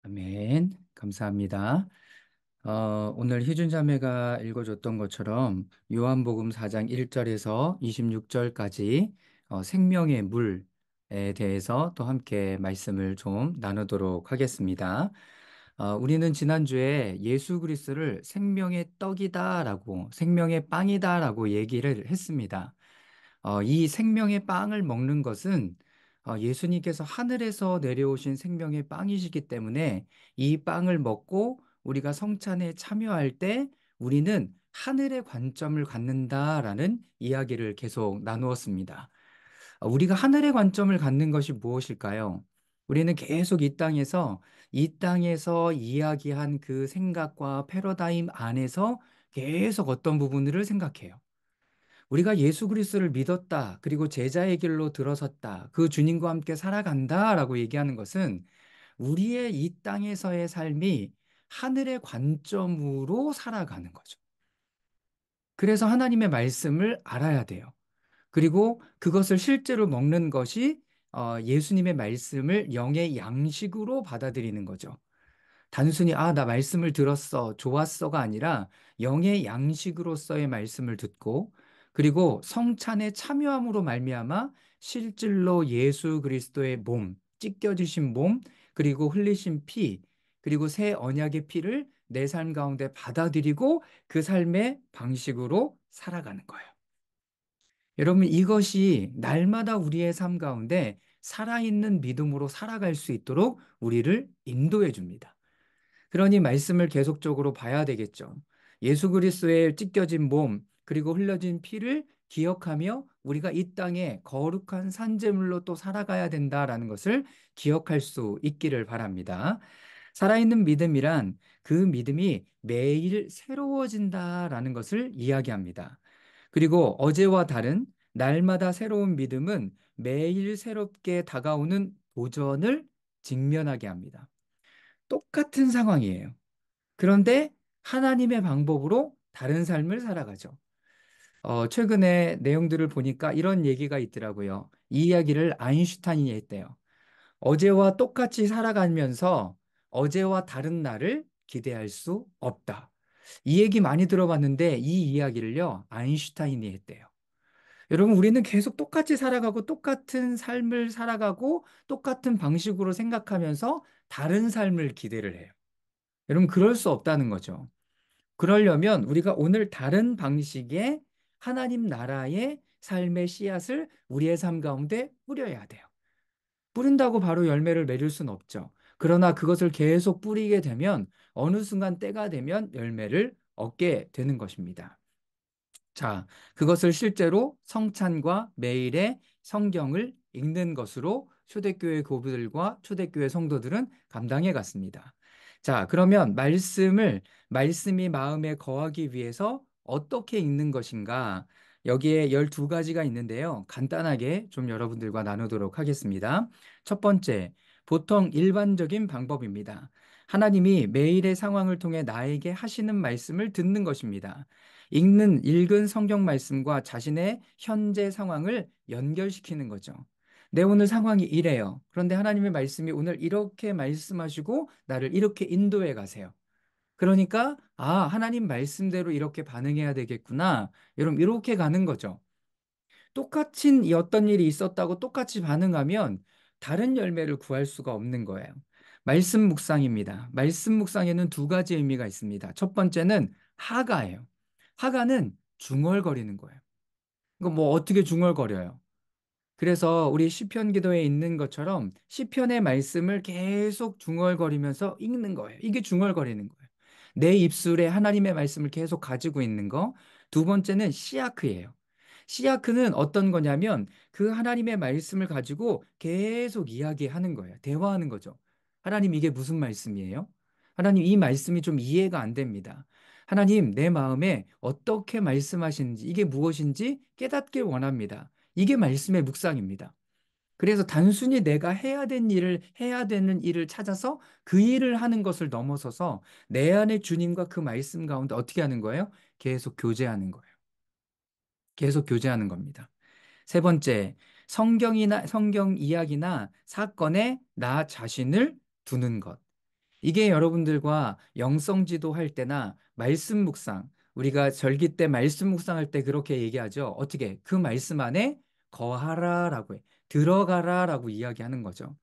아멘. 감사합니다. 오늘 희준 자매가 읽어줬던 것처럼 요한복음 4장 1절에서 26절까지 생명의 물에 대해서 또 함께 말씀을 좀 나누도록 하겠습니다. 우리는 지난주에 예수 그리스도를 생명의 떡이다라고, 생명의 빵이다라고 얘기를 했습니다. 이 생명의 빵을 먹는 것은 예수님께서 하늘에서 내려오신 생명의 빵이시기 때문에 이 빵을 먹고 우리가 성찬에 참여할 때 우리는 하늘의 관점을 갖는다라는 이야기를 계속 나누었습니다. 우리가 하늘의 관점을 갖는 것이 무엇일까요? 우리는 계속 이 땅에서 이야기한 그 생각과 패러다임 안에서 계속 어떤 부분들을 생각해요. 우리가 예수 그리스도를 믿었다, 그리고 제자의 길로 들어섰다, 그 주님과 함께 살아간다라고 얘기하는 것은 우리의 이 땅에서의 삶이 하늘의 관점으로 살아가는 거죠. 그래서 하나님의 말씀을 알아야 돼요. 그리고 그것을 실제로 먹는 것이 예수님의 말씀을 영의 양식으로 받아들이는 거죠. 단순히 나 말씀을 들었어, 좋았어가 아니라 영의 양식으로서의 말씀을 듣고 그리고 성찬에 참여함으로 말미암아 실질로 예수 그리스도의 몸, 찢겨지신 몸, 그리고 흘리신 피, 그리고 새 언약의 피를 내 삶 가운데 받아들이고 그 삶의 방식으로 살아가는 거예요. 여러분, 이것이 날마다 우리의 삶 가운데 살아있는 믿음으로 살아갈 수 있도록 우리를 인도해 줍니다. 그러니 말씀을 계속적으로 봐야 되겠죠. 예수 그리스도의 찢겨진 몸, 그리고 흘려진 피를 기억하며 우리가 이 땅에 거룩한 산재물로 또 살아가야 된다라는 것을 기억할 수 있기를 바랍니다. 살아있는 믿음이란 그 믿음이 매일 새로워진다라는 것을 이야기합니다. 그리고 어제와 다른 날마다 새로운 믿음은 매일 새롭게 다가오는 도전을 직면하게 합니다. 똑같은 상황이에요. 그런데 하나님의 방법으로 다른 삶을 살아가죠. 최근에 내용들을 보니까 이런 얘기가 있더라고요. 이 이야기를 아인슈타인이 했대요. 어제와 똑같이 살아가면서 어제와 다른 날을 기대할 수 없다. 이 얘기 많이 들어봤는데 이 이야기를요, 아인슈타인이 했대요. 여러분, 우리는 계속 똑같이 살아가고 똑같은 삶을 살아가고 똑같은 방식으로 생각하면서 다른 삶을 기대를 해요. 여러분, 그럴 수 없다는 거죠. 그러려면 우리가 오늘 다른 방식의 하나님 나라의 삶의 씨앗을 우리의 삶 가운데 뿌려야 돼요. 뿌린다고 바로 열매를 맺을 수는 없죠. 그러나 그것을 계속 뿌리게 되면 어느 순간 때가 되면 열매를 얻게 되는 것입니다. 자, 그것을 실제로 성찬과 매일의 성경을 읽는 것으로 초대교회 교부들과 초대교회 성도들은 감당해 갔습니다. 자, 그러면 말씀이 마음에 거하기 위해서 어떻게 읽는 것인가? 여기에 12가지가 있는데요. 간단하게 좀 여러분들과 나누도록 하겠습니다. 첫 번째, 보통 일반적인 방법입니다. 하나님이 매일의 상황을 통해 나에게 하시는 말씀을 듣는 것입니다. 읽은 성경 말씀과 자신의 현재 상황을 연결시키는 거죠. 내 오늘 상황이 이래요. 그런데 하나님의 말씀이 오늘 이렇게 말씀하시고 나를 이렇게 인도해 가세요. 그러니까, 하나님 말씀대로 이렇게 반응해야 되겠구나. 여러분, 이렇게 가는 거죠. 똑같은 이 어떤 일이 있었다고 똑같이 반응하면 다른 열매를 구할 수가 없는 거예요. 말씀 묵상입니다. 말씀 묵상에는 두 가지 의미가 있습니다. 첫 번째는 하가예요. 하가는 중얼거리는 거예요. 이거 뭐 어떻게 중얼거려요? 그래서 우리 시편 기도에 있는 것처럼 시편의 말씀을 계속 중얼거리면서 읽는 거예요. 이게 중얼거리는 거예요. 내 입술에 하나님의 말씀을 계속 가지고 있는 거. 두 번째는 시아크예요. 시아크는 어떤 거냐면 그 하나님의 말씀을 가지고 계속 이야기하는 거예요. 대화하는 거죠. 하나님, 이게 무슨 말씀이에요? 하나님, 이 말씀이 좀 이해가 안 됩니다. 하나님, 내 마음에 어떻게 말씀하시는지, 이게 무엇인지 깨닫길 원합니다. 이게 말씀의 묵상입니다. 그래서 단순히 내가 해야 되는 일을 찾아서 그 일을 하는 것을 넘어서서 내 안에 주님과 그 말씀 가운데 어떻게 하는 거예요? 계속 교제하는 거예요. 계속 교제하는 겁니다. 세 번째, 성경 이야기나 사건에 나 자신을 두는 것. 이게 여러분들과 영성 지도 할 때나 말씀 묵상, 우리가 절기 때 말씀 묵상할 때 그렇게 얘기하죠. 어떻게? 그 말씀 안에 거하라라고 해. 들어가라라고 이야기하는 거죠.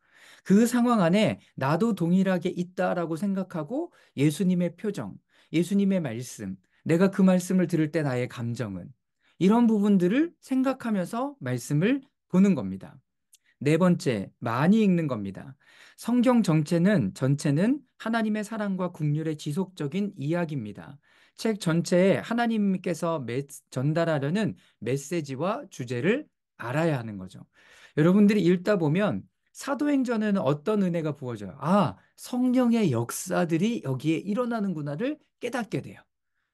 그 상황 안에 나도 동일하게 있다라고 생각하고 예수님의 표정, 예수님의 말씀, 내가 그 말씀을 들을 때 나의 감정은 이런 부분들을 생각하면서 말씀을 보는 겁니다. 네 번째, 많이 읽는 겁니다. 성경 전체는 하나님의 사랑과 국률의 지속적인 이야기입니다. 책 전체에 하나님께서 전달하려는 메시지와 주제를 알아야 하는 거죠. 여러분들이 읽다 보면 사도행전에는 어떤 은혜가 부어져요? 아, 성령의 역사들이 여기에 일어나는구나를 깨닫게 돼요.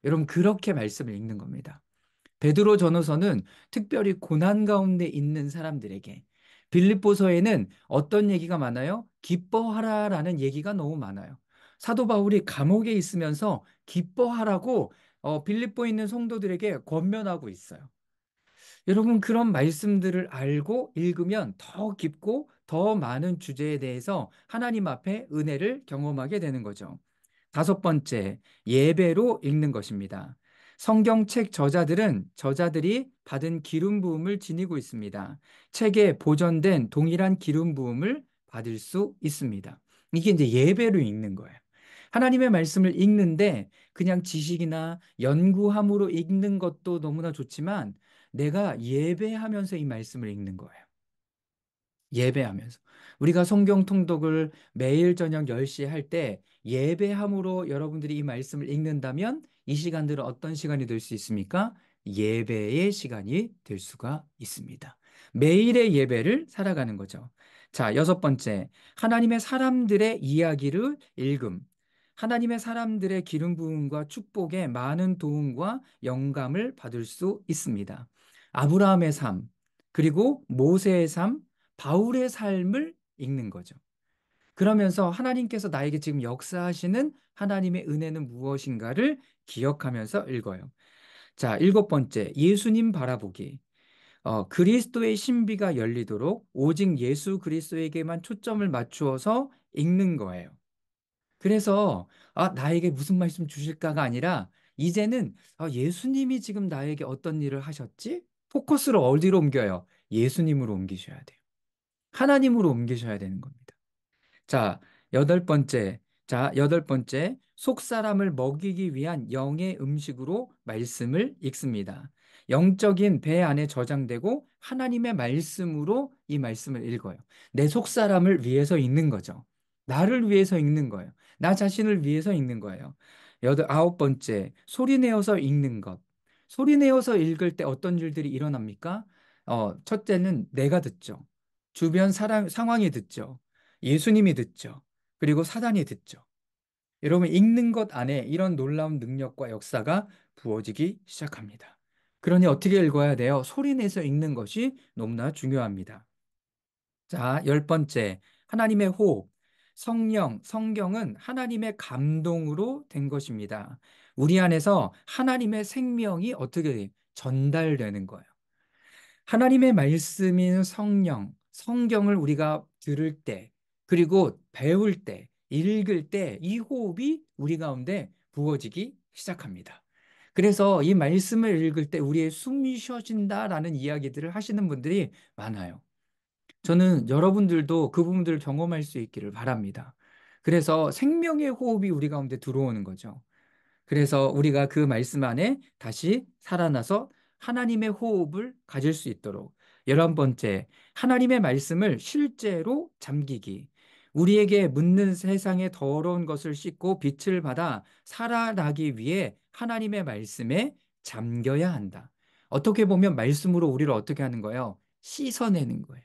여러분, 그렇게 말씀을 읽는 겁니다. 베드로 전후서는 특별히 고난 가운데 있는 사람들에게, 빌립보서에는 어떤 얘기가 많아요? 기뻐하라라는 얘기가 너무 많아요. 사도 바울이 감옥에 있으면서 기뻐하라고 빌립보에 있는 성도들에게 권면하고 있어요. 여러분, 그런 말씀들을 알고 읽으면 더 깊고 더 많은 주제에 대해서 하나님 앞에 은혜를 경험하게 되는 거죠. 다섯 번째, 예배로 읽는 것입니다. 성경책 저자들이 받은 기름 부음을 지니고 있습니다. 책에 보존된 동일한 기름 부음을 받을 수 있습니다. 이게 이제 예배로 읽는 거예요. 하나님의 말씀을 읽는데 그냥 지식이나 연구함으로 읽는 것도 너무나 좋지만 내가 예배하면서 이 말씀을 읽는 거예요. 예배하면서. 우리가 성경 통독을 매일 저녁 10시에 할 때 예배함으로 여러분들이 이 말씀을 읽는다면 이 시간들은 어떤 시간이 될 수 있습니까? 예배의 시간이 될 수가 있습니다. 매일의 예배를 살아가는 거죠. 자, 여섯 번째. 하나님의 사람들의 이야기를 읽음. 하나님의 사람들의 기름 부음과 축복에 많은 도움과 영감을 받을 수 있습니다. 아브라함의 삶, 그리고 모세의 삶, 바울의 삶을 읽는 거죠. 그러면서 하나님께서 나에게 지금 역사하시는 하나님의 은혜는 무엇인가를 기억하면서 읽어요. 자, 일곱 번째, 예수님 바라보기. 그리스도의 신비가 열리도록 오직 예수 그리스도에게만 초점을 맞추어서 읽는 거예요. 그래서 나에게 무슨 말씀 주실까가 아니라 이제는 예수님이 지금 나에게 어떤 일을 하셨지? 포커스를 어디로 옮겨요? 예수님으로 옮기셔야 돼요. 하나님으로 옮기셔야 되는 겁니다. 자, 여덟 번째. 자, 여덟 번째. 속 사람을 먹이기 위한 영의 음식으로 말씀을 읽습니다. 영적인 배 안에 저장되고 하나님의 말씀으로 이 말씀을 읽어요. 내 속 사람을 위해서 읽는 거죠. 나를 위해서 읽는 거예요. 나 자신을 위해서 읽는 거예요. 아홉 번째. 소리 내어서 읽는 것. 소리 내어서 읽을 때 어떤 일들이 일어납니까? 첫째는 내가 듣죠. 주변 상황이 듣죠. 예수님이 듣죠. 그리고 사단이 듣죠. 여러분, 읽는 것 안에 이런 놀라운 능력과 역사가 부어지기 시작합니다. 그러니 어떻게 읽어야 돼요? 소리 내서 읽는 것이 너무나 중요합니다. 자, 열 번째, 하나님의 호흡. 성경은 하나님의 감동으로 된 것입니다. 우리 안에서 하나님의 생명이 어떻게 전달되는 거예요. 하나님의 말씀인 성경을 우리가 들을 때, 그리고 배울 때, 읽을 때, 이 호흡이 우리 가운데 부어지기 시작합니다. 그래서 이 말씀을 읽을 때 우리의 숨이 쉬어진다라는 이야기들을 하시는 분들이 많아요. 저는 여러분들도 그 부분들을 경험할 수 있기를 바랍니다. 그래서 생명의 호흡이 우리 가운데 들어오는 거죠. 그래서 우리가 그 말씀 안에 다시 살아나서 하나님의 호흡을 가질 수 있도록. 열한 번째, 하나님의 말씀을 실제로 잠기기. 우리에게 묻는 세상의 더러운 것을 씻고 빛을 받아 살아나기 위해 하나님의 말씀에 잠겨야 한다. 어떻게 보면 말씀으로 우리를 어떻게 하는 거예요? 씻어내는 거예요.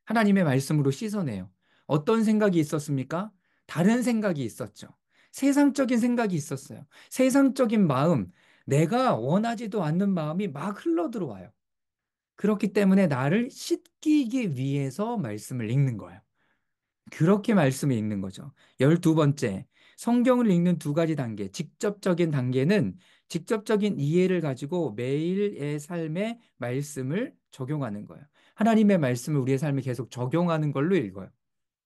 하나님의 말씀으로 씻어내요. 어떤 생각이 있었습니까? 다른 생각이 있었죠. 세상적인 생각이 있었어요. 세상적인 마음, 내가 원하지도 않는 마음이 막 흘러들어와요. 그렇기 때문에 나를 씻기기 위해서 말씀을 읽는 거예요. 그렇게 말씀을 읽는 거죠. 열두 번째, 성경을 읽는 두 가지 단계. 직접적인 단계는 직접적인 이해를 가지고 매일의 삶에 말씀을 적용하는 거예요. 하나님의 말씀을 우리의 삶에 계속 적용하는 걸로 읽어요.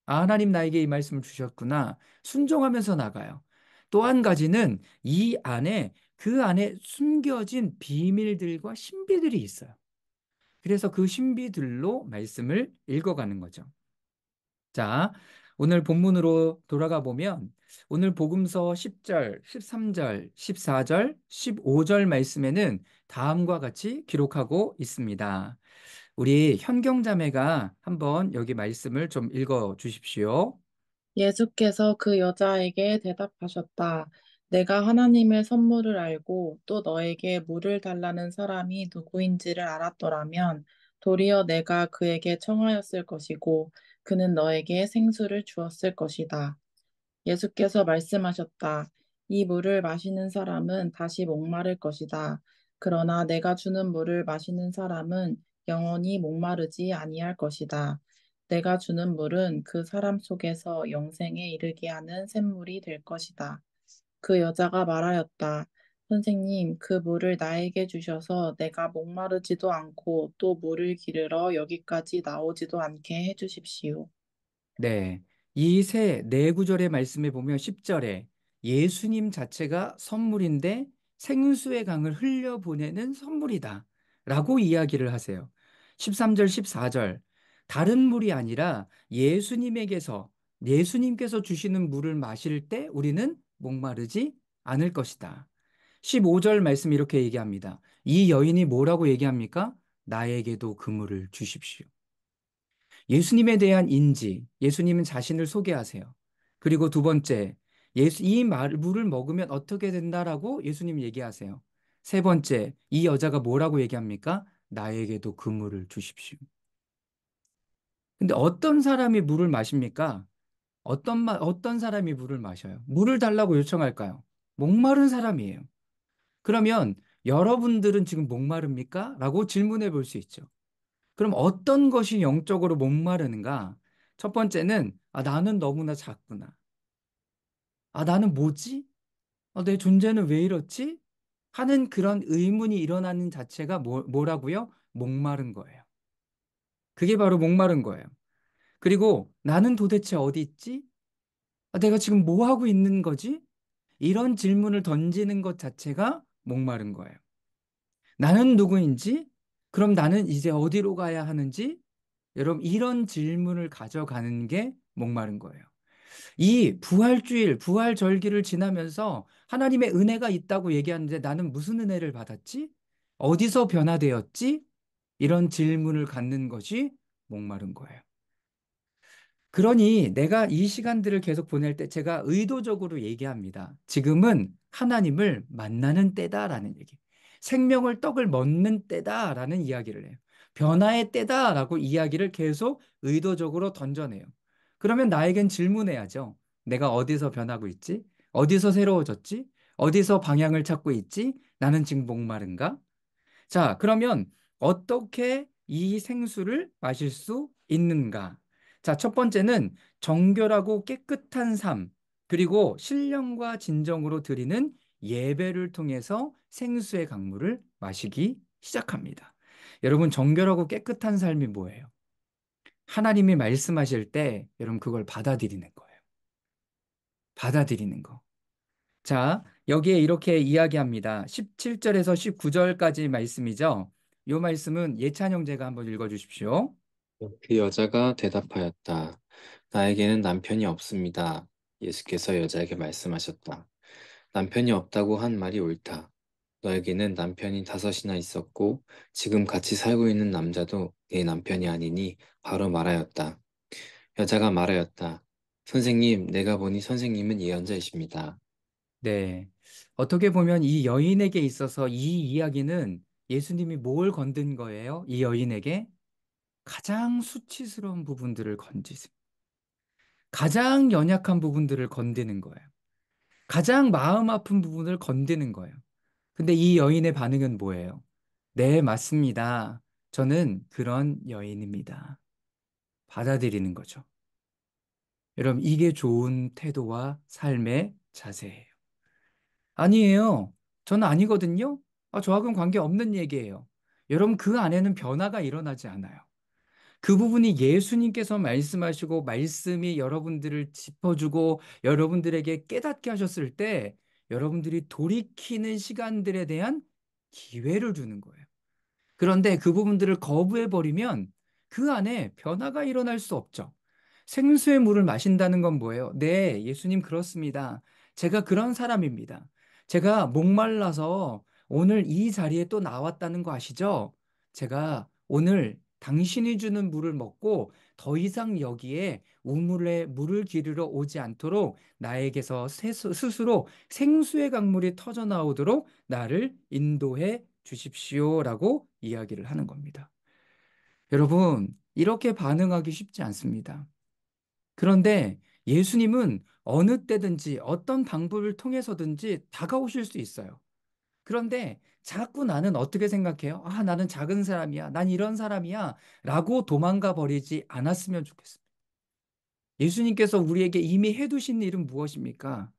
아, 하나님 나에게 이 말씀을 주셨구나. 순종하면서 나가요. 또 한 가지는 이 안에 그 안에 숨겨진 비밀들과 신비들이 있어요. 그래서 그 신비들로 말씀을 읽어가는 거죠. 자, 오늘 본문으로 돌아가 보면 오늘 복음서 10절, 13절, 14절, 15절 말씀에는 다음과 같이 기록하고 있습니다. 우리 현경자매가 한번 여기 말씀을 좀 읽어 주십시오. 예수께서 그 여자에게 대답하셨다. 내가 하나님의 선물을 알고 또 너에게 물을 달라는 사람이 누구인지를 알았더라면 도리어 내가 그에게 청하였을 것이고 그는 너에게 생수를 주었을 것이다. 예수께서 말씀하셨다. 이 물을 마시는 사람은 다시 목마를 것이다. 그러나 내가 주는 물을 마시는 사람은 영원히 목마르지 아니할 것이다. 내가 주는 물은 그 사람 속에서 영생에 이르게 하는 샘물이 될 것이다. 그 여자가 말하였다. 선생님, 그 물을 나에게 주셔서 내가 목마르지도 않고 또 물을 기르러 여기까지 나오지도 않게 해 주십시오. 네. 이 네 구절의 말씀에 보면 10절에 예수님 자체가 선물인데 생수의 강을 흘려보내는 선물이다. 라고 이야기를 하세요. 13절, 14절. 다른 물이 아니라 예수님께서 주시는 물을 마실 때 우리는 목마르지 않을 것이다. 15절 말씀 이렇게 얘기합니다. 이 여인이 뭐라고 얘기합니까? 나에게도 그 물을 주십시오. 예수님에 대한 인지, 예수님은 자신을 소개하세요. 그리고 두 번째, 물을 먹으면 어떻게 된다라고 예수님 얘기하세요. 세 번째, 이 여자가 뭐라고 얘기합니까? 나에게도 그 물을 주십시오. 근데 어떤 사람이 물을 마십니까? 어떤 사람이 물을 마셔요? 물을 달라고 요청할까요? 목마른 사람이에요. 그러면 여러분들은 지금 목마릅니까? 라고 질문해 볼 수 있죠. 그럼 어떤 것이 영적으로 목마르는가? 첫 번째는, 아, 나는 너무나 작구나. 아, 나는 뭐지? 내 존재는 왜 이렇지? 하는 그런 의문이 일어나는 자체가 뭐라고요? 목마른 거예요. 그게 바로 목마른 거예요. 그리고 나는 도대체 어디 있지? 아, 내가 지금 뭐 하고 있는 거지? 이런 질문을 던지는 것 자체가 목마른 거예요. 나는 누구인지? 그럼 나는 이제 어디로 가야 하는지? 여러분, 이런 질문을 가져가는 게 목마른 거예요. 이 부활주일, 부활절기를 지나면서 하나님의 은혜가 있다고 얘기하는데 나는 무슨 은혜를 받았지? 어디서 변화되었지? 이런 질문을 갖는 것이 목마른 거예요. 그러니 내가 이 시간들을 계속 보낼 때 제가 의도적으로 얘기합니다. 지금은 하나님을 만나는 때다라는 얘기. 생명을 떡을 먹는 때다라는 이야기를 해요. 변화의 때다라고 이야기를 계속 의도적으로 던져내요. 그러면 나에겐 질문해야죠. 내가 어디서 변하고 있지? 어디서 새로워졌지? 어디서 방향을 찾고 있지? 나는 지금 목마른가? 자, 그러면 어떻게 이 생수를 마실 수 있는가? 자, 첫 번째는 정결하고 깨끗한 삶, 그리고 신령과 진정으로 드리는 예배를 통해서 생수의 강물을 마시기 시작합니다. 여러분, 정결하고 깨끗한 삶이 뭐예요? 하나님이 말씀하실 때 여러분 그걸 받아들이는 거예요. 받아들이는 거. 자, 여기에 이렇게 이야기합니다. 17절에서 19절까지 말씀이죠. 이 말씀은 예찬 형제가 한번 읽어 주십시오. 그 여자가 대답하였다. 나에게는 남편이 없습니다. 예수께서 여자에게 말씀하셨다. 남편이 없다고 한 말이 옳다. 너에게는 남편이 다섯이나 있었고 지금 같이 살고 있는 남자도 네 남편이 아니니 바로 말하였다. 여자가 말하였다. 선생님, 내가 보니 선생님은 예언자이십니다. 네. 어떻게 보면 이 여인에게 있어서 이 이야기는 예수님이 뭘 건든 거예요? 이 여인에게 가장 수치스러운 부분들을 건지세요. 가장 연약한 부분들을 건드는 거예요. 가장 마음 아픈 부분을 건드는 거예요. 근데 이 여인의 반응은 뭐예요? 네, 맞습니다. 저는 그런 여인입니다. 받아들이는 거죠. 여러분, 이게 좋은 태도와 삶의 자세예요. 아니에요. 저는 아니거든요. 저하고는 관계없는 얘기예요. 여러분, 그 안에는 변화가 일어나지 않아요. 그 부분이 예수님께서 말씀하시고 말씀이 여러분들을 짚어주고 여러분들에게 깨닫게 하셨을 때 여러분들이 돌이키는 시간들에 대한 기회를 주는 거예요. 그런데 그 부분들을 거부해 버리면 그 안에 변화가 일어날 수 없죠. 생수의 물을 마신다는 건 뭐예요? 네, 예수님 그렇습니다. 제가 그런 사람입니다. 제가 목말라서 오늘 이 자리에 또 나왔다는 거 아시죠? 제가 오늘 당신이 주는 물을 먹고 더 이상 여기에 우물에 물을 기르러 오지 않도록 나에게서 스스로 생수의 강물이 터져 나오도록 나를 인도해 주십시오라고 이야기를 하는 겁니다. 여러분, 이렇게 반응하기 쉽지 않습니다. 그런데 예수님은 어느 때든지 어떤 방법을 통해서든지 다가오실 수 있어요. 그런데 자꾸 나는 어떻게 생각해요? 아, 나는 작은 사람이야. 난 이런 사람이야. 라고 도망가 버리지 않았으면 좋겠습니다. 예수님께서 우리에게 이미 해두신 일은 무엇입니까?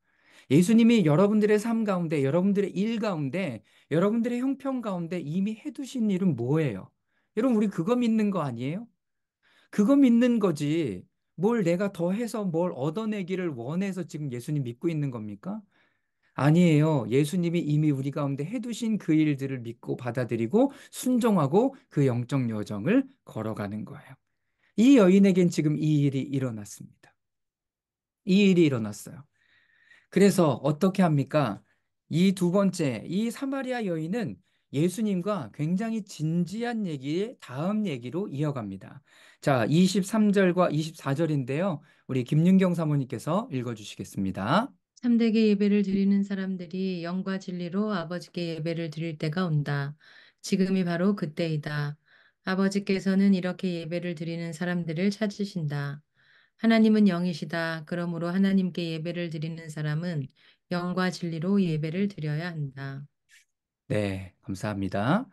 예수님이 여러분들의 삶 가운데, 여러분들의 일 가운데, 여러분들의 형편 가운데 이미 해두신 일은 뭐예요? 여러분, 우리 그거 믿는 거 아니에요? 그거 믿는 거지. 뭘 내가 더 해서 뭘 얻어내기를 원해서 지금 예수님 믿고 있는 겁니까? 아니에요. 예수님이 이미 우리 가운데 해두신 그 일들을 믿고 받아들이고 순종하고 그 영적 여정을 걸어가는 거예요. 이 여인에겐 지금 이 일이 일어났습니다. 이 일이 일어났어요. 그래서 어떻게 합니까? 이 두 번째, 이 사마리아 여인은 예수님과 굉장히 진지한 얘기의 다음 얘기로 이어갑니다. 자, 23절과 24절인데요. 우리 김윤경 사모님께서 읽어주시겠습니다. 참되게 예배를 드리는 사람들이 영과 진리로 아버지께 예배를 드릴 때가 온다. 지금이 바로 그때이다. 아버지께서는 이렇게 예배를 드리는 사람들을 찾으신다. 하나님은 영이시다. 그러므로 하나님께 예배를 드리는 사람은 영과 진리로 예배를 드려야 한다. 네, 감사합니다.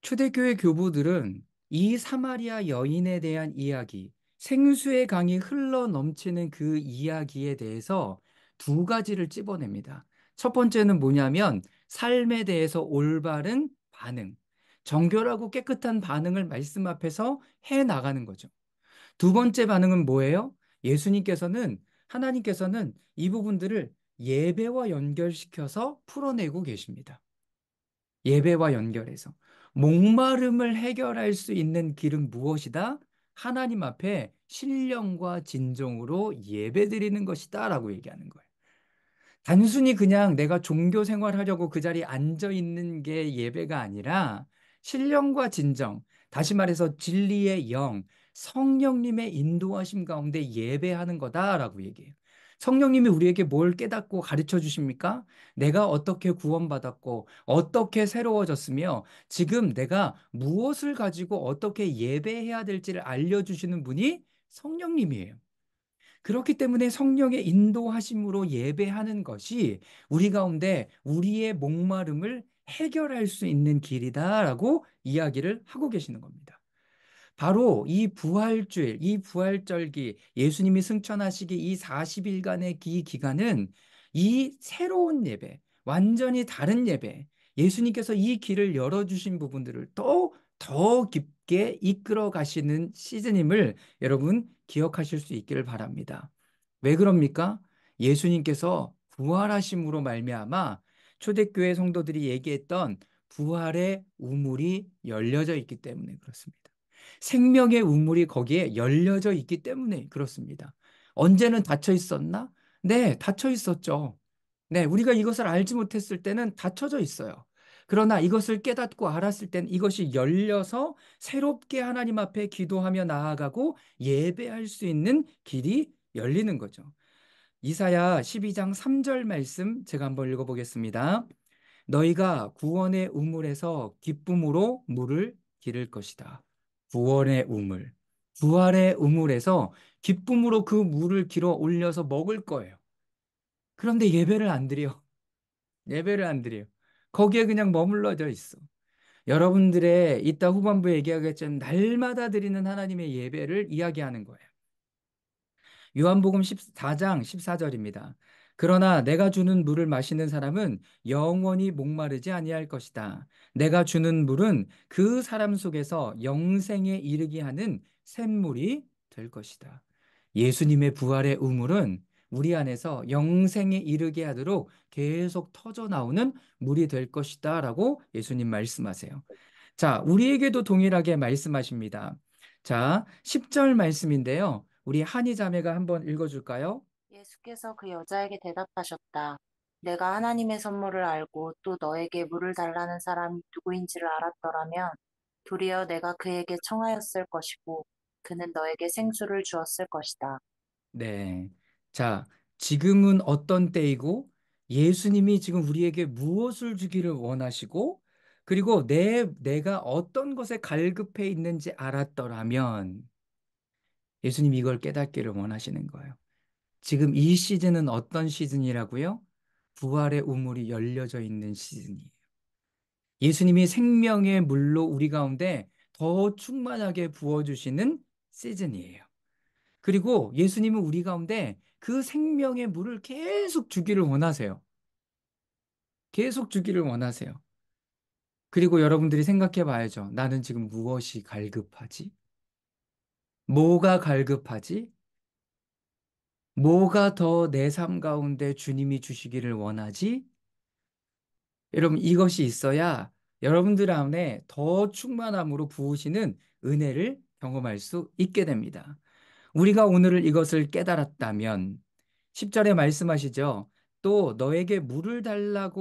초대교회 교부들은 이 사마리아 여인에 대한 이야기, 생수의 강이 흘러 넘치는 그 이야기에 대해서 두 가지를 찝어냅니다. 첫 번째는 뭐냐면 삶에 대해서 올바른 반응, 정결하고 깨끗한 반응을 말씀 앞에서 해 나가는 거죠. 두 번째 반응은 뭐예요? 하나님께서는 이 부분들을 예배와 연결시켜서 풀어내고 계십니다. 예배와 연결해서 목마름을 해결할 수 있는 길은 무엇이다? 하나님 앞에 신령과 진정으로 예배드리는 것이다라고 얘기하는 거예요. 단순히 그냥 내가 종교 생활하려고 그 자리에 앉아 있는 게 예배가 아니라 신령과 진정, 다시 말해서 진리의 영, 성령님의 인도하심 가운데 예배하는 거다라고 얘기해요. 성령님이 우리에게 뭘 깨닫고 가르쳐 주십니까? 내가 어떻게 구원받았고 어떻게 새로워졌으며 지금 내가 무엇을 가지고 어떻게 예배해야 될지를 알려주시는 분이 성령님이에요. 그렇기 때문에 성령의 인도하심으로 예배하는 것이 우리 가운데 우리의 목마름을 해결할 수 있는 길이다라고 이야기를 하고 계시는 겁니다. 바로 이 부활주일, 이 부활절기, 예수님이 승천하시기 이 40일간의 이 기간은 이 새로운 예배, 완전히 다른 예배, 예수님께서 이 길을 열어주신 부분들을 더 깊게 이끌어 가시는 시즌임을 여러분 기억하실 수 있기를 바랍니다. 왜 그럽니까? 예수님께서 부활하심으로 말미암아 초대교회 성도들이 얘기했던 부활의 우물이 열려져 있기 때문에 그렇습니다. 생명의 우물이 거기에 열려져 있기 때문에 그렇습니다. 언제는 닫혀 있었나? 네, 닫혀 있었죠. 네, 우리가 이것을 알지 못했을 때는 닫혀져 있어요. 그러나 이것을 깨닫고 알았을 땐 이것이 열려서 새롭게 하나님 앞에 기도하며 나아가고 예배할 수 있는 길이 열리는 거죠. 이사야 12장 3절 말씀 제가 한번 읽어보겠습니다. 너희가 구원의 우물에서 기쁨으로 물을 기를 것이다. 구원의 우물, 부활의 우물에서 기쁨으로 그 물을 길어 올려서 먹을 거예요. 그런데 예배를 안 드려. 예배를 안 드려요. 거기에 그냥 머물러져 있어. 여러분들의 이따 후반부에 얘기하겠지만 날마다 드리는 하나님의 예배를 이야기하는 거예요. 요한복음 14장 14절입니다. 그러나 내가 주는 물을 마시는 사람은 영원히 목마르지 아니할 것이다. 내가 주는 물은 그 사람 속에서 영생에 이르게 하는 샘물이 될 것이다. 예수님의 부활의 우물은 우리 안에서 영생에 이르게 하도록 계속 터져 나오는 물이 될 것이다 라고 예수님 말씀하세요. 자, 우리에게도 동일하게 말씀하십니다. 자, 10절 말씀인데요. 우리 한희 자매가 한번 읽어줄까요? 예수께서 그 여자에게 대답하셨다. 내가 하나님의 선물을 알고 또 너에게 물을 달라는 사람이 누구인지를 알았더라면 도리어 내가 그에게 청하였을 것이고 그는 너에게 생수를 주었을 것이다. 네. 자, 지금은 어떤 때이고 예수님이 지금 우리에게 무엇을 주기를 원하시고 그리고 내가 어떤 것에 갈급해 있는지 알았더라면 예수님이 이걸 깨닫기를 원하시는 거예요. 지금 이 시즌은 어떤 시즌이라고요? 부활의 우물이 열려져 있는 시즌이에요. 예수님이 생명의 물로 우리 가운데 더 충만하게 부어주시는 시즌이에요. 그리고 예수님은 우리 가운데 그 생명의 물을 계속 주기를 원하세요. 계속 주기를 원하세요. 그리고 여러분들이 생각해 봐야죠. 나는 지금 무엇이 갈급하지? 뭐가 갈급하지? 뭐가 더 내 삶 가운데 주님이 주시기를 원하지? 여러분, 이것이 있어야 여러분들 안에 더 충만함으로 부으시는 은혜를 경험할 수 있게 됩니다. 우리가 오늘 이것을 깨달았다면 10절에 말씀하시죠. 또 너에게 물을 달라는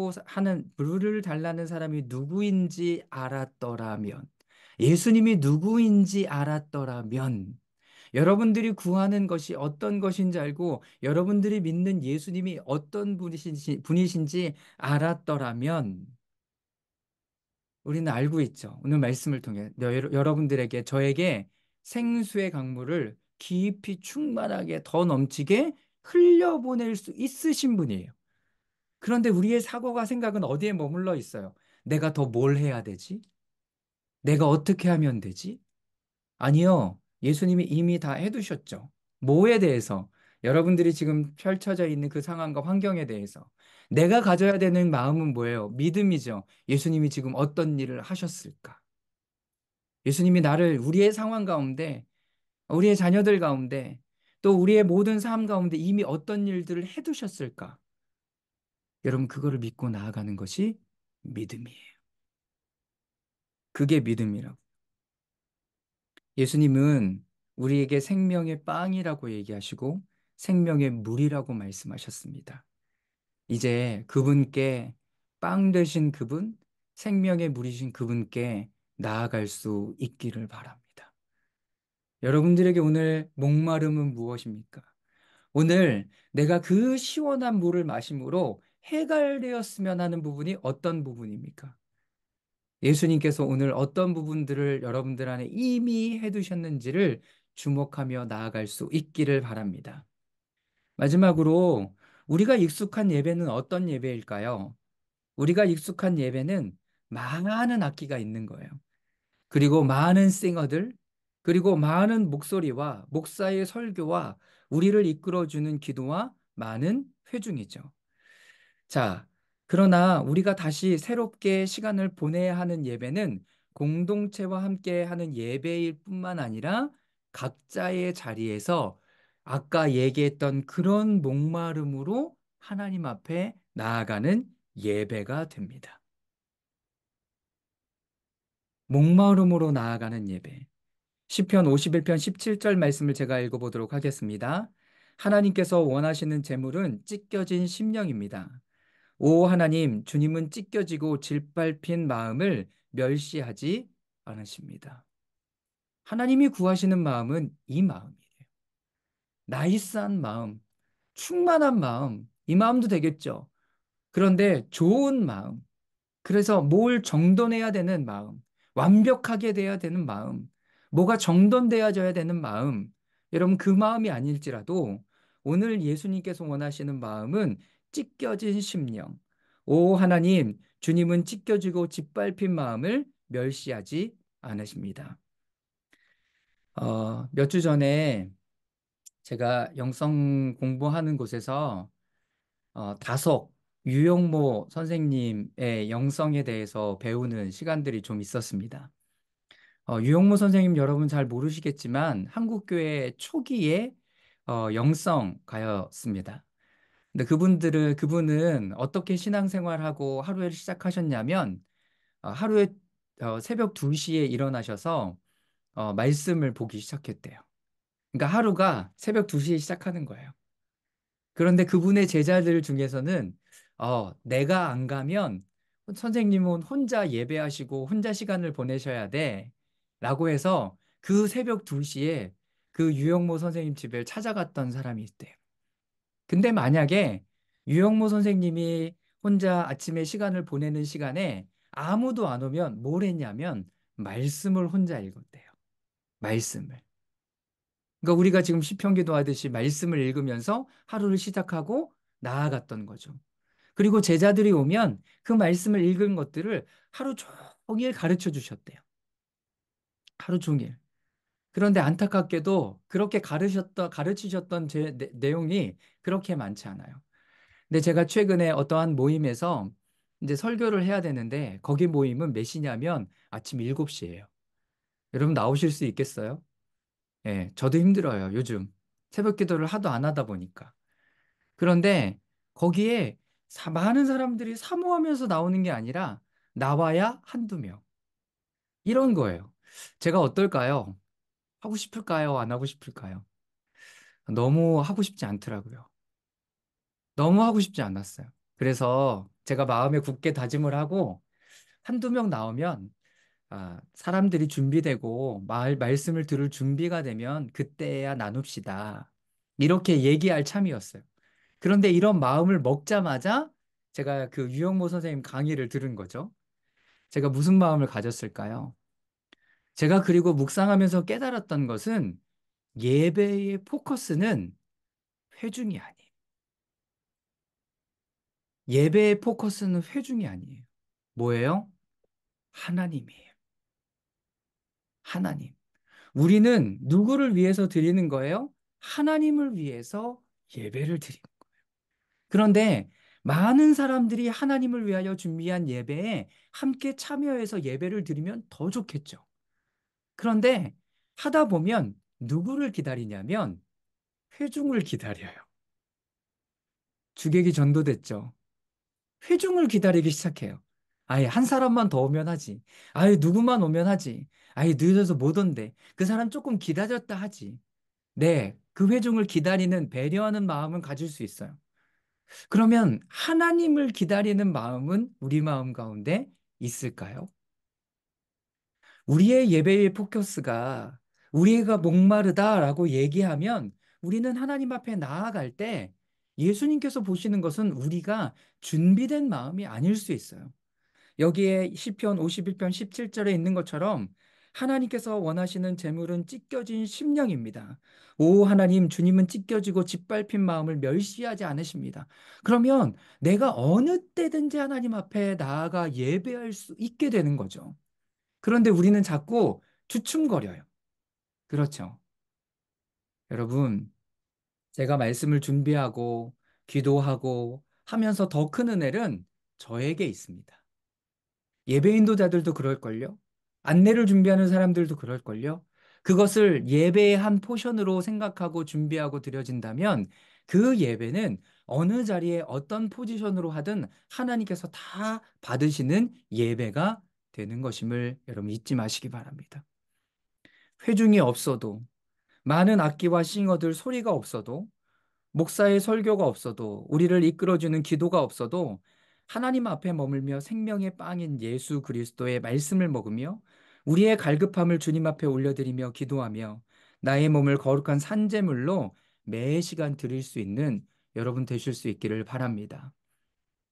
사람이 누구인지 알았더라면 예수님이 누구인지 알았더라면 여러분들이 구하는 것이 어떤 것인지 알고 여러분들이 믿는 예수님이 어떤 분이신지 알았더라면 우리는 알고 있죠. 오늘 말씀을 통해 여러분들에게 저에게 생수의 강물을 깊이 충만하게 더 넘치게 흘려보낼 수 있으신 분이에요. 그런데 우리의 사고가 생각은 어디에 머물러 있어요? 내가 더 뭘 해야 되지? 내가 어떻게 하면 되지? 아니요. 예수님이 이미 다 해두셨죠. 뭐에 대해서? 여러분들이 지금 펼쳐져 있는 그 상황과 환경에 대해서. 내가 가져야 되는 마음은 뭐예요? 믿음이죠. 예수님이 지금 어떤 일을 하셨을까? 예수님이 우리의 상황 가운데, 우리의 자녀들 가운데, 또 우리의 모든 삶 가운데 이미 어떤 일들을 해두셨을까? 여러분, 그거를 믿고 나아가는 것이 믿음이에요. 그게 믿음이라고. 예수님은 우리에게 생명의 빵이라고 얘기하시고 생명의 물이라고 말씀하셨습니다. 이제 그분께 빵 되신 그분, 생명의 물이신 그분께 나아갈 수 있기를 바랍니다. 여러분들에게 오늘 목마름은 무엇입니까? 오늘 내가 그 시원한 물을 마심으로 해갈되었으면 하는 부분이 어떤 부분입니까? 예수님께서 오늘 어떤 부분들을 여러분들 안에 이미 해두셨는지를 주목하며 나아갈 수 있기를 바랍니다. 마지막으로 우리가 익숙한 예배는 어떤 예배일까요? 우리가 익숙한 예배는 많은 악기가 있는 거예요. 그리고 많은 싱어들, 그리고 많은 목소리와 목사의 설교와 우리를 이끌어주는 기도와 많은 회중이죠. 자, 그러나 우리가 다시 새롭게 시간을 보내야 하는 예배는 공동체와 함께 하는 예배일 뿐만 아니라 각자의 자리에서 아까 얘기했던 그런 목마름으로 하나님 앞에 나아가는 예배가 됩니다. 목마름으로 나아가는 예배. 시편 51편 17절 말씀을 제가 읽어보도록 하겠습니다. 하나님께서 원하시는 제물은 찢겨진 심령입니다. 오 하나님, 주님은 찢겨지고 질밟힌 마음을 멸시하지 않으십니다. 하나님이 구하시는 마음은 이 마음이에요. 나이스한 마음, 충만한 마음, 이 마음도 되겠죠. 그런데 좋은 마음, 그래서 뭘 정돈해야 되는 마음, 완벽하게 돼야 되는 마음, 뭐가 정돈되어져야 되는 마음, 여러분 그 마음이 아닐지라도 오늘 예수님께서 원하시는 마음은 찢겨진 심령. 오 하나님, 주님은 찢겨지고 짓밟힌 마음을 멸시하지 않으십니다. 몇 주 전에 제가 영성 공부하는 곳에서 다속 유용모 선생님의 영성에 대해서 배우는 시간들이 좀 있었습니다. 유영모 선생님 여러분 잘 모르시겠지만 한국교회 초기에 영성가였습니다. 근데 그분은 어떻게 신앙생활하고 하루를 시작하셨냐면 하루에 새벽 2시에 일어나셔서 말씀을 보기 시작했대요. 그러니까 하루가 새벽 2시에 시작하는 거예요. 그런데 그분의 제자들 중에서는 내가 안 가면 선생님은 혼자 예배하시고 혼자 시간을 보내셔야 돼. 라고 해서 그 새벽 2시에 그 유영모 선생님 집에 찾아갔던 사람이 있대요. 근데 만약에 유영모 선생님이 혼자 아침에 시간을 보내는 시간에 아무도 안 오면 뭘 했냐면 말씀을 혼자 읽었대요. 말씀을. 그러니까 우리가 지금 시편 기도하듯이 말씀을 읽으면서 하루를 시작하고 나아갔던 거죠. 그리고 제자들이 오면 그 말씀을 읽은 것들을 하루 종일 가르쳐 주셨대요. 하루 종일. 그런데 안타깝게도 그렇게 가르치셨던 내용이 그렇게 많지 않아요. 근데 제가 최근에 어떠한 모임에서 이제 설교를 해야 되는데 거기 모임은 몇 시냐면 아침 7시예요. 여러분 나오실 수 있겠어요? 예, 저도 힘들어요, 요즘. 새벽 기도를 하도 안 하다 보니까. 그런데 거기에 많은 사람들이 사모하면서 나오는 게 아니라 나와야 한두 명. 이런 거예요. 제가 어떨까요? 하고 싶을까요? 안 하고 싶을까요? 너무 하고 싶지 않더라고요. 너무 하고 싶지 않았어요. 그래서 제가 마음에 굳게 다짐을 하고 한두 명 나오면 사람들이 준비되고 말씀을 들을 준비가 되면 그때야 나눕시다. 이렇게 얘기할 참이었어요. 그런데 이런 마음을 먹자마자 제가 그 유영모 선생님 강의를 들은 거죠. 제가 무슨 마음을 가졌을까요? 제가 그리고 묵상하면서 깨달았던 것은 예배의 포커스는 회중이 아니에요. 예배의 포커스는 회중이 아니에요. 뭐예요? 하나님이에요. 하나님. 우리는 누구를 위해서 드리는 거예요? 하나님을 위해서 예배를 드리는 거예요. 그런데 많은 사람들이 하나님을 위하여 준비한 예배에 함께 참여해서 예배를 드리면 더 좋겠죠. 그런데 하다 보면 누구를 기다리냐면 회중을 기다려요. 주객이 전도됐죠. 회중을 기다리기 시작해요. 아예 한 사람만 더 오면 하지. 아예 누구만 오면 하지. 아예 늦어서 못 온대. 그 사람 조금 기다렸다 하지. 네, 그 회중을 기다리는 배려하는 마음은 가질 수 있어요. 그러면 하나님을 기다리는 마음은 우리 마음 가운데 있을까요? 우리의 예배의 포커스가 우리가 목마르다라고 얘기하면 우리는 하나님 앞에 나아갈 때 예수님께서 보시는 것은 우리가 준비된 마음이 아닐 수 있어요. 여기에 시편 51편 17절에 있는 것처럼 하나님께서 원하시는 재물은 찢겨진 심령입니다. 오 하나님, 주님은 찢겨지고 짓밟힌 마음을 멸시하지 않으십니다. 그러면 내가 어느 때든지 하나님 앞에 나아가 예배할 수 있게 되는 거죠. 그런데 우리는 자꾸 주춤거려요. 그렇죠. 여러분, 제가 말씀을 준비하고 기도하고 하면서 더 큰 은혜는 저에게 있습니다. 예배 인도자들도 그럴걸요? 안내를 준비하는 사람들도 그럴걸요? 그것을 예배의 한 포션으로 생각하고 준비하고 드려진다면 그 예배는 어느 자리에 어떤 포지션으로 하든 하나님께서 다 받으시는 예배가 되는 것임을 여러분 잊지 마시기 바랍니다. 회중이 없어도 많은 악기와 싱어들 소리가 없어도 목사의 설교가 없어도 우리를 이끌어주는 기도가 없어도 하나님 앞에 머물며 생명의 빵인 예수 그리스도의 말씀을 먹으며 우리의 갈급함을 주님 앞에 올려드리며 기도하며 나의 몸을 거룩한 산제물로 매 시간 드릴 수 있는 여러분 되실 수 있기를 바랍니다.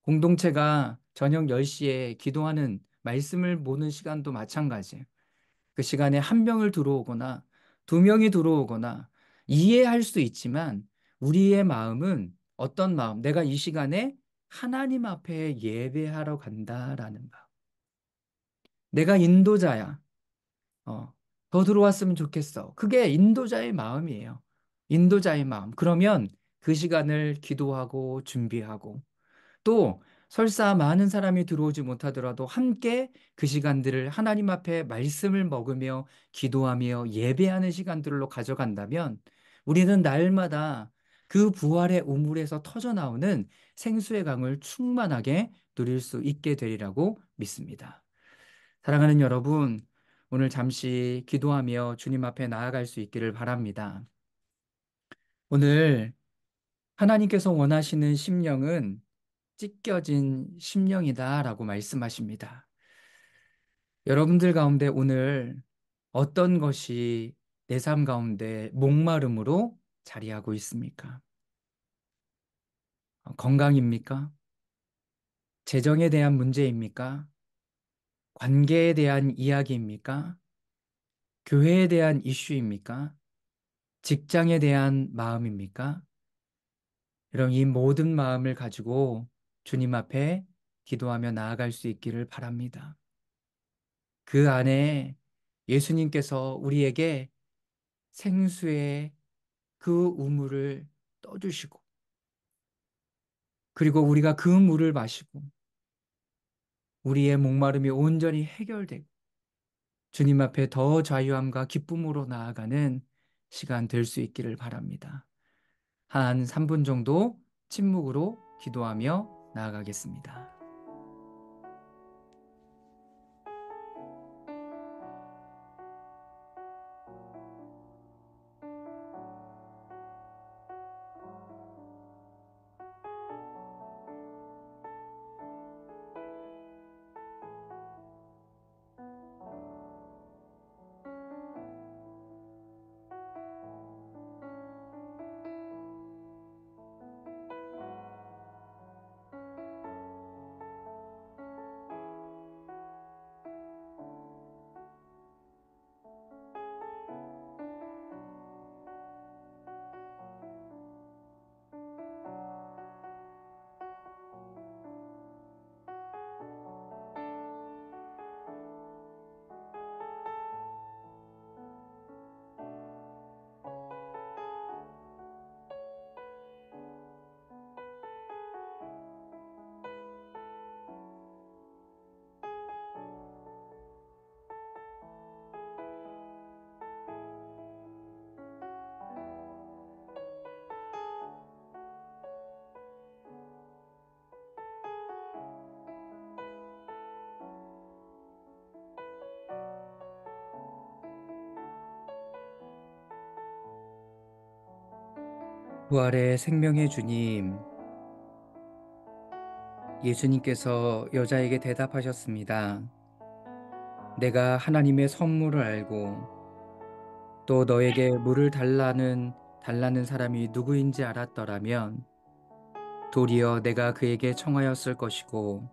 공동체가 저녁 10시에 기도하는 말씀을 보는 시간도 마찬가지예요. 그 시간에 한 명을 들어오거나 두 명이 들어오거나 이해할 수 있지만 우리의 마음은 어떤 마음? 내가 이 시간에 하나님 앞에 예배하러 간다라는 마음. 내가 인도자야. 어, 더 들어왔으면 좋겠어. 그게 인도자의 마음이에요. 인도자의 마음. 그러면 그 시간을 기도하고 준비하고 또 설사 많은 사람이 들어오지 못하더라도 함께 그 시간들을 하나님 앞에 말씀을 먹으며 기도하며 예배하는 시간들로 가져간다면 우리는 날마다 그 부활의 우물에서 터져 나오는 생수의 강을 충만하게 누릴 수 있게 되리라고 믿습니다. 사랑하는 여러분, 오늘 잠시 기도하며 주님 앞에 나아갈 수 있기를 바랍니다. 오늘 하나님께서 원하시는 심령은 찢겨진 심령이다라고 말씀하십니다. 여러분들 가운데 오늘 어떤 것이 내 삶 가운데 목마름으로 자리하고 있습니까? 건강입니까? 재정에 대한 문제입니까? 관계에 대한 이야기입니까? 교회에 대한 이슈입니까? 직장에 대한 마음입니까? 이런 이 모든 마음을 가지고 주님 앞에 기도하며 나아갈 수 있기를 바랍니다. 그 안에 예수님께서 우리에게 생수의 그 우물을 떠주시고, 그리고 우리가 그 물을 마시고, 우리의 목마름이 온전히 해결되고, 주님 앞에 더 자유함과 기쁨으로 나아가는 시간 될 수 있기를 바랍니다. 한 3분 정도 침묵으로 기도하며 나아가겠습니다. 부활의 생명의 주님, 예수님께서 여자에게 대답하셨습니다. 내가 하나님의 선물을 알고 또 너에게 물을 달라는 사람이 누구인지 알았더라면 도리어 내가 그에게 청하였을 것이고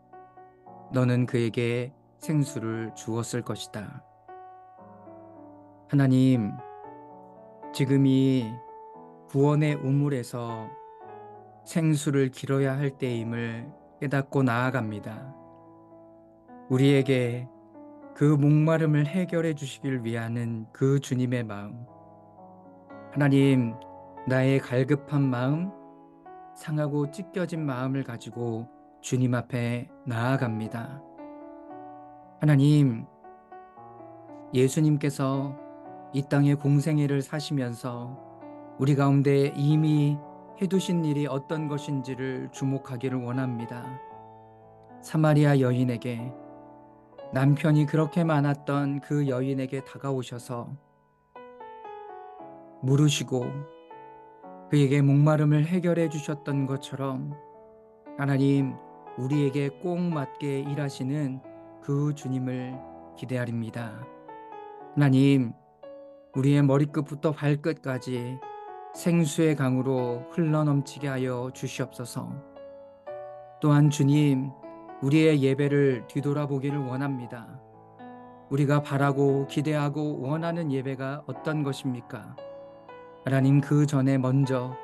너는 그에게 생수를 주었을 것이다. 하나님, 지금이 구원의 우물에서 생수를 길어야 할 때임을 깨닫고 나아갑니다. 우리에게 그 목마름을 해결해 주시길 위하는 그 주님의 마음, 하나님, 나의 갈급한 마음, 상하고 찢겨진 마음을 가지고 주님 앞에 나아갑니다. 하나님, 예수님께서 이 땅의 공생애를 사시면서 우리 가운데 이미 해두신 일이 어떤 것인지를 주목하기를 원합니다. 사마리아 여인에게, 남편이 그렇게 많았던 그 여인에게 다가오셔서 물으시고 그에게 목마름을 해결해 주셨던 것처럼 하나님, 우리에게 꼭 맞게 일하시는 그 주님을 기대하립니다. 하나님, 우리의 머리끝부터 발끝까지 생수의 강으로 흘러넘치게 하여 주시옵소서. 또한 주님, 우리의 예배를 뒤돌아보기를 원합니다. 우리가 바라고 기대하고 원하는 예배가 어떤 것입니까? 하나님, 그 전에 먼저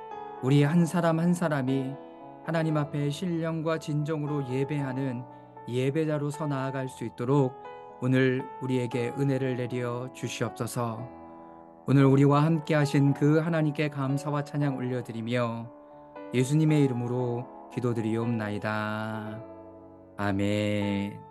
우리 한 사람 한 사람이 하나님 앞에 신령과 진정으로 예배하는 예배자로 서 나아갈 수 있도록 오늘 우리에게 은혜를 내려 주시옵소서. 오늘 우리와 함께 하신 그 하나님께 감사와 찬양 올려드리며 예수님의 이름으로 기도드리옵나이다. 아멘.